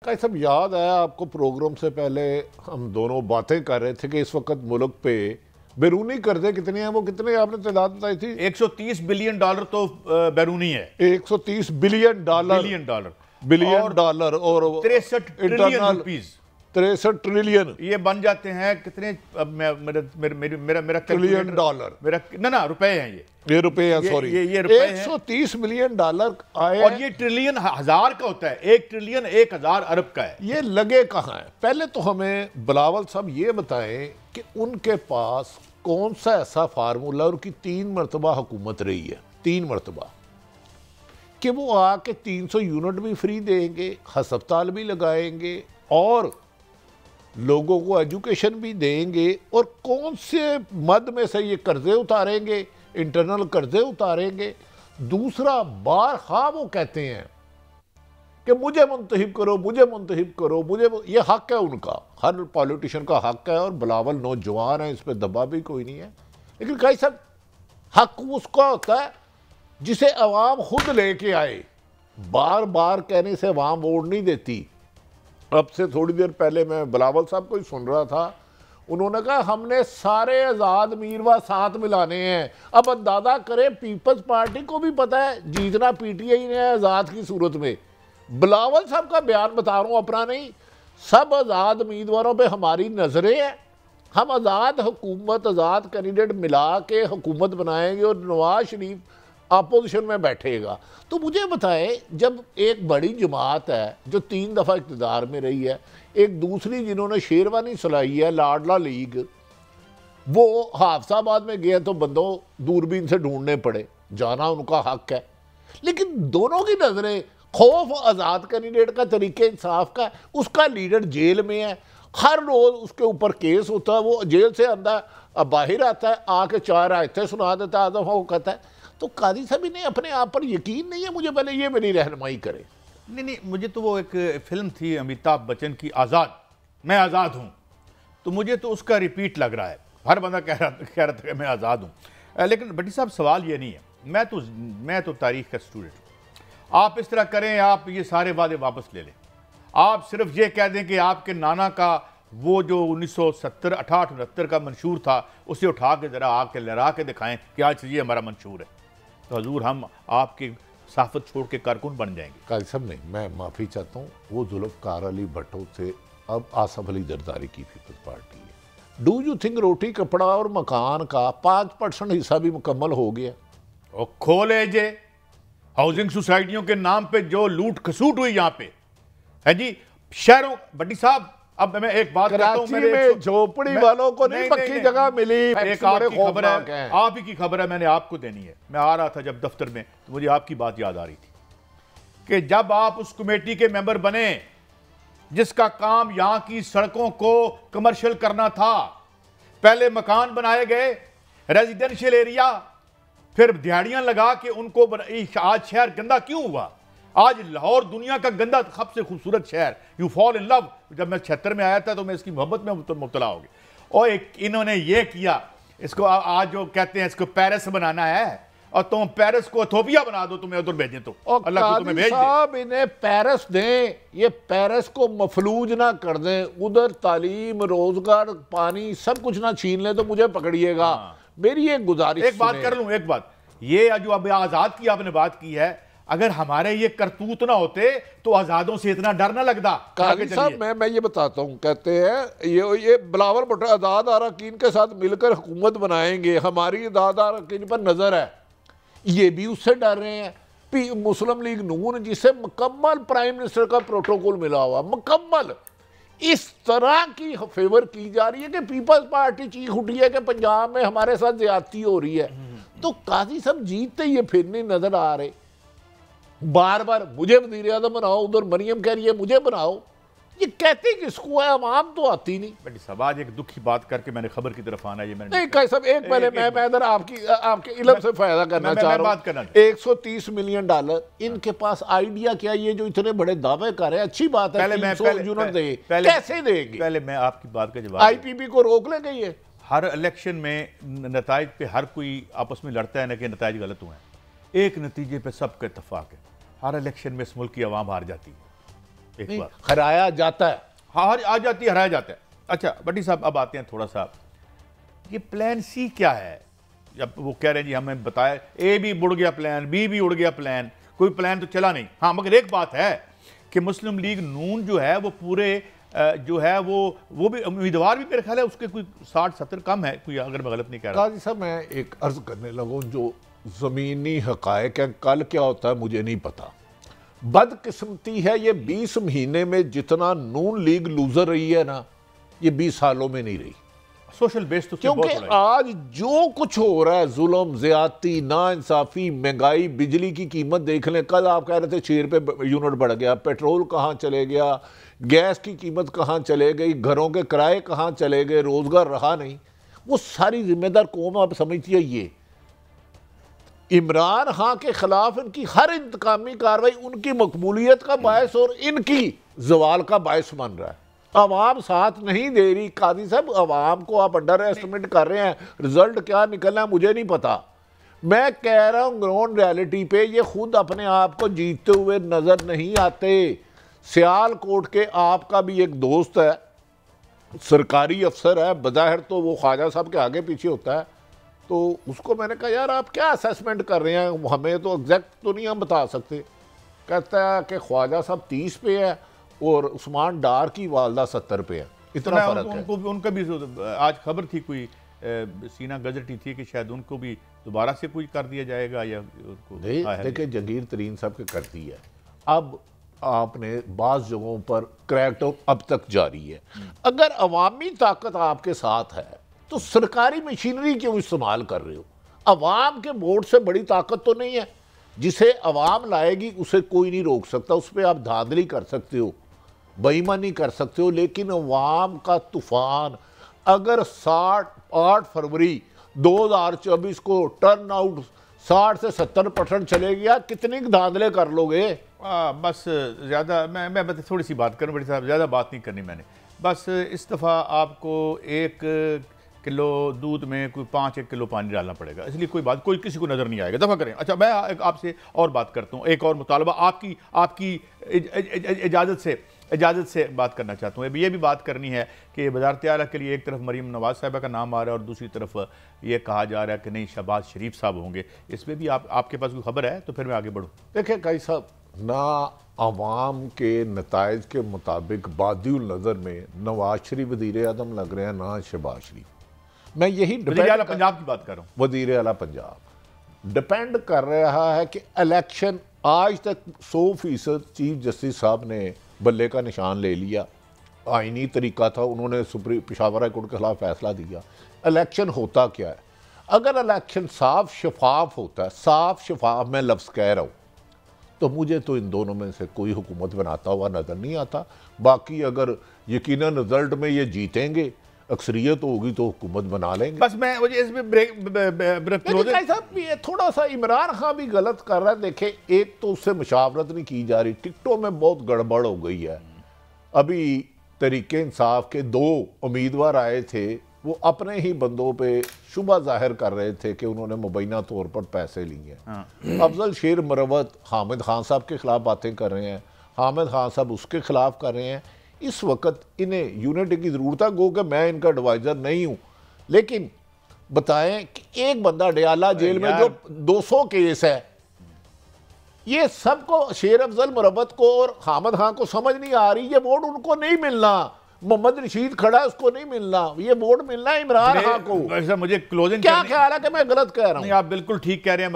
कई सब याद है आपको, प्रोग्राम से पहले हम दोनों बातें कर रहे थे कि इस वक्त मुल्क पे बैरूनी कर्जे कितने हैं, वो कितने आपने तादाद बताई थी? 130 बिलियन डॉलर तो बैरूनी है। 130 बिलियन डॉलर बिलियन डॉलर और 63 ट्रिलियन रुपीस, 63 ट्रिलियन ये बन जाते हैं कितने? अब मेरा ट्रिलियन डॉलर, मेरा ना रुपए हैं, ये रुपए हैं, सॉरी ये रुपए हैं। 130 मिलियन डॉलर आए, और ये ट्रिलियन हजार का होता है, 1 ट्रिलियन 1000 अरब का है। ये लगे कहाँ है? पहले तो हमें बिलावल साहब ये बताएं कि उनके पास कौन सा ऐसा फार्मूला, उनकी 3 मरतबा हुकूमत रही है, 3 मरतबा, कि वो आके 300 यूनिट भी फ्री देंगे, हस्पताल भी लगाएंगे और लोगों को एजुकेशन भी देंगे, और कौन से मद में से ये कर्जे उतारेंगे, इंटरनल कर्जे उतारेंगे। दूसरा, बार वो कहते हैं कि मुझे मुंतहिब करो, मुझे मुंतहिब करो, ये हक है उनका, हर पॉलिटिशियन का हक है, और बिलावल नौजवान है, इस पर दबा भी कोई नहीं है। लेकिन कई सब हक उसका होता है जिसे अवाम खुद लेके आए, बार बार कहने से अवाम वोट नहीं देती। अब से थोड़ी देर पहले मैं बिलावल साहब को ही सुन रहा था, उन्होंने कहा हमने सारे आज़ाद मीरवा साथ मिलाने हैं। अब अंदाजा करें, पीपल्स पार्टी को भी पता है जीतना पीटीआई ने आज़ाद की सूरत में। बिलावल साहब का बयान बता रहा हूँ, अपना नहीं, सब आज़ाद उम्मीदवारों पे हमारी नज़रें हैं, हम आज़ाद हुकूमत, आज़ाद कैंडिडेट मिला के हुकूमत बनाएंगे और नवाज शरीफ अपोजिशन में बैठेगा। तो मुझे बताएं, जब एक बड़ी जमात है जो 3 दफ़ा इक़्तिदार में रही है, एक दूसरी जिन्होंने शेरवानी सुलाई है, लाडला लीग, वो हाफसाबाद में गए तो बंदों दूरबीन से ढूंढने पड़े, जाना उनका हक है। लेकिन दोनों की नज़रें खौफ आज़ाद कैंडिडेट का, तरीके इंसाफ का, उसका लीडर जेल में है, हर रोज़ उसके ऊपर केस होता है, वो जेल से अंदर बाहर आता है, आके 4 आयतें सुना देता है, आदम वो कहता है। तो कादी साहब इन्हें अपने आप पर यकीन नहीं है, मुझे पहले ये मेरी रहनुमाई करे। नहीं, मुझे तो वो एक फिल्म थी अमिताभ बच्चन की, आज़ाद, मैं आज़ाद हूँ, तो मुझे तो उसका रिपीट लग रहा है। हर बंदा कह रहा था कि मैं आज़ाद हूँ। लेकिन भट्टी साहब सवाल ये नहीं है, मैं तो तारीख का स्टूडेंट हूँ। आप इस तरह करें, आप ये सारे वादे वापस ले लें, आप सिर्फ ये कह दें कि आपके नाना का वो जो 1970, 68, 69 का मंशूर था, उसे उठा के ज़रा आके लहरा के दिखाएं कि आज ये हमारा मंशूर है, तो हजूर हम आपकी साफत छोड़ के कारकुन बन जाएंगे। काजी साहब नहीं, मैं माफ़ी चाहता हूँ, वो जुल्फ़कार अली भट्टो से अब आसफ अली जरदारी की पीपल्स पार्टी है। डू यू थिंक रोटी कपड़ा और मकान का 5% हिस्सा भी मुकम्मल हो गया? और खोले जे हाउसिंग सोसाइटियों के नाम पे जो लूट खसूट हुई यहाँ पे है जी, शहरों, भट्टी साहब अब मैं एक बात करता हूं, में झोपड़ी वालों को नहीं पक्की जगह मिली। एक आपकी खबर है, आप ही की खबर है, मैंने आपको देनी है। मैं आ रहा था जब दफ्तर में, तो मुझे आपकी बात याद आ रही थी कि जब आप उस कमेटी के मेंबर बने जिसका काम यहां की सड़कों को कमर्शियल करना था, पहले मकान बनाए गए रेजिडेंशियल एरिया, फिर दिहाड़ियां लगा के उनको आज शहर गंदा क्यों हुआ? आज लाहौर दुनिया का गंदा सबसे खूबसूरत शहर, यू फॉल इन लव। जब मैं 76 में आया था तो मैं इसकी मोहब्बत में मुब्तला हो गया। और एक इन्होंने ये किया, इसको आज जो कहते हैं इसको पेरिस बनाना है, और तुम पेरिस को इथोपिया बना दो, तुम्हें उधर भेजें तो अल्लाह को तुम्हें भेज दे। इन्हें पेरिस दें, ये पेरिस को मफलूज ना कर दें, उधर तालीम, रोजगार, पानी सब कुछ ना छीन ले, तो मुझे पकड़िएगा। मेरी एक गुजारिश, एक बात कर लूं, एक बात, ये जो अब आजाद की आपने बात की है, अगर हमारे ये करतूत ना होते तो आजादों से इतना डर ना लगता। काजी साहब मैं ये बताता हूँ, कहते हैं ये बिलावल भुट्टो आजाद अरकान के साथ मिलकर हुकूमत बनाएंगे, हमारी आजाद अरकान पर नजर है, ये भी उससे डर रहे हैं। मुस्लिम लीग नून जिसे मुकम्मल प्राइम मिनिस्टर का प्रोटोकॉल मिला हुआ, मुकम्मल, इस तरह की फेवर की जा रही है कि पीपल्स पार्टी चीख उठी है कि पंजाब में हमारे साथ ज्यादती हो रही है। तो काजी साहब जीतते ये फिर नहीं नजर आ रहे, बार बार मुझे वज़ीर आज़म बनाओ, उधर मरियम कह रही है मुझे बनाओ, ये कहते किसको है? अवाम तो आती नहीं। बड़ी सब आज एक दुखी बात करके मैंने खबर की तरफ आना, ये मैंने नहीं कह सब एक पहले मैं इधर आपके इल्म से फायदा करना चाह रहा हूँ। 130 मिलियन डॉलर इनके पास आइडिया क्या? ये जो इतने बड़े दावे कर रहे हैं, अच्छी बात है, 300 यूनिट दे, कैसे देंगे? पहले मैं आपकी बात का जवाब, IPP को रोक लेंगे ये? हर इलेक्शन में नताइज पे हर कोई आपस में लड़ता है ना कि नताइज गलत हुए हैं। एक नतीजे पे सबका इत्तेफाक है, हर इलेक्शन में इस मुल्क की आवाम हार जाती है। एक बार हराया जाता है। हाँ, आ जाती है, हराया जाता है। अच्छा भट्टी साहब, अब आते हैं थोड़ा सा, ये प्लान सी क्या है? जब वो कह रहे हैं जी हमें बताया, ए भी उड़ गया प्लान, बी भी उड़ गया प्लान, कोई प्लान तो चला नहीं। हाँ, मगर एक बात है कि मुस्लिम लीग नून जो है वो पूरे जो है वो भी उम्मीदवार भी मेरे ख्याल है उसके कोई 60-70 कम है, कोई, अगर मैं गलत नहीं कह रहा। काजी साहब, मैं एक अर्ज करने लगूं, जो ज़मीनी हकायक है, कल क्या होता है मुझे नहीं पता। बदकिस्मती है, ये 20 महीने में जितना नून लीग लूजर रही है ना, ये 20 सालों में नहीं रही। सोशल बेस तो क्योंकि आज जो कुछ हो रहा है, जुल्म, ज्यादती, नाइंसाफी, महंगाई, बिजली की कीमत देख लें। कल आप कह रहे थे 6 रुपये यूनिट बढ़ गया, पेट्रोल कहाँ चले गया, गैस की कीमत कहाँ चले गई, घरों के किराए कहाँ चले गए, रोजगार रहा नहीं। वो सारी जिम्मेदार कौम आप समझती है। ये इमरान खान के खिलाफ इनकी हर इंतकामी कार्रवाई उनकी मकबूलियत का बायस और इनकी जवाल का बायस बन रहा है। अवाम साथ नहीं दे रही। काजी साहब, अवाम को आप अंडर एस्टिमेट कर रहे हैं, रिजल्ट क्या निकलना है मुझे नहीं पता। मैं कह रहा हूं ग्राउंड रियलिटी पे ये खुद अपने आप को जीतते हुए नजर नहीं आते। सियालकोट के आपका भी एक दोस्त है, सरकारी अफसर है, बज़ाहिर तो वो ख्वाजा साहब के आगे पीछे होता है, तो उसको मैंने कहा यार आप क्या असेसमेंट कर रहे हैं, हमें तो एग्जैक्ट तो नहीं हम बता सकते। कहता है कि ख्वाजा साहब 30 पे है और उस्मान डार की वालदा 70 पे है, इतना फर्क है। उनका भी आज खबर थी, कोई सीना गजटी थी कि शायद उनको भी दोबारा से कोई कर दिया जाएगा या उनको। देखिए जंगीर तरीन साहब के करती है। अब आपने बाज़ जगहों पर क्रैकडाउन अब तक जारी है। अगर अवामी ताकत आपके साथ है तो सरकारी मशीनरी क्यों इस्तेमाल कर रहे हो? अवाम के वोट से बड़ी ताकत तो नहीं है। जिसे अवाम लाएगी उसे कोई नहीं रोक सकता। उस पर आप धांधली कर सकते हो, बेईमानी कर सकते हो, लेकिन अवाम का तूफान अगर 8 फरवरी 2024 को टर्न आउट 60 से 70% चले गया, कितनी धांधले कर लोगे? बस ज़्यादा मैं बस थोड़ी सी बात करूँ बड़ी साहब, ज़्यादा बात नहीं करनी मैंने। बस इस दफ़ा आपको 1 किलो दूध में कोई 1 किलो पानी डालना पड़ेगा, इसलिए कोई बात कोई किसी को नज़र नहीं आएगा। दफ़ा करें। अच्छा, मैं आपसे और बात करता हूँ, एक और मुतालबा आपकी इजाज़त से बात करना चाहता हूँ। ये भी बात करनी है कि वज़ारत आला के लिए एक तरफ मरीम नवाज़ साहिबा का नाम आ रहा है और दूसरी तरफ ये कहा जा रहा है कि नहीं शहबाज शरीफ साहब होंगे। इसमें भी आपके पास कोई खबर है तो फिर मैं आगे बढ़ूँ। देखिए काई साहब, ना अवाम के नताइज के मुताबिक बादिउल नज़र में नवाज शरीफ वज़ीर आज़म लग रहे हैं, ना शहबाज शरीफ। मैं यही वज़ीर आला पंजाब की बात कर रहा हूँ। वज़ीर आला पंजाब डिपेंड कर रहा है कि इलेक्शन, आज तक 100% चीफ जस्टिस साहब ने बल्ले का निशान ले लिया, आईनी तरीका था, उन्होंने पेशावर हाई कोर्ट के खिलाफ फैसला दिया। इलेक्शन होता क्या है? अगर इलेक्शन साफ शफाफ होता है, साफ शफाफ मैं लफ्ज़ कह रहा हूँ, तो मुझे तो इन दोनों में से कोई हुकूमत बनाता हुआ नज़र नहीं आता। बाकी अगर यकीनन रिजल्ट में ये जीतेंगे, अक्सरियत होगी तो हुकूमत बना लेंगे। बस मैं इसमें ब्रेक साहब ये थोड़ा सा इमरान खान भी गलत कर रहा है। देखे, एक तो उससे मुशावरत नहीं की जा रही, टिकटों में बहुत गड़बड़ हो गई है। अभी तरीके इंसाफ के 2 उम्मीदवार आए थे, वो अपने ही बंदों पे शुबा जाहिर कर रहे थे कि उन्होंने मुबैना तौर पर पैसे लिए हैं। अफजल शेर मरवत हामिद खान साहब के खिलाफ बातें कर रहे हैं, हामिद खान साहब उसके खिलाफ कर रहे हैं। इस वक्त इन्हें यूनिटी की ज़रूरत है, गो कि मैं इनका एडवाइज़र नहीं हूँ, लेकिन बताएं कि एक बंदा डयाला जेल में जो 200 केस है, ये सबको शेर अफजल मरवत को और हामिद खान को समझ नहीं आ रही। ये वोट उनको नहीं मिलना, मोहम्मद रशीद खड़ा है उसको नहीं मिलना, ये वोट मिलना है इमरान खान को। मुझे क्लोजिंग क्या ख्याल है कि मैं गलत कह रहा हूँ? आप बिल्कुल ठीक कह रहे हैं।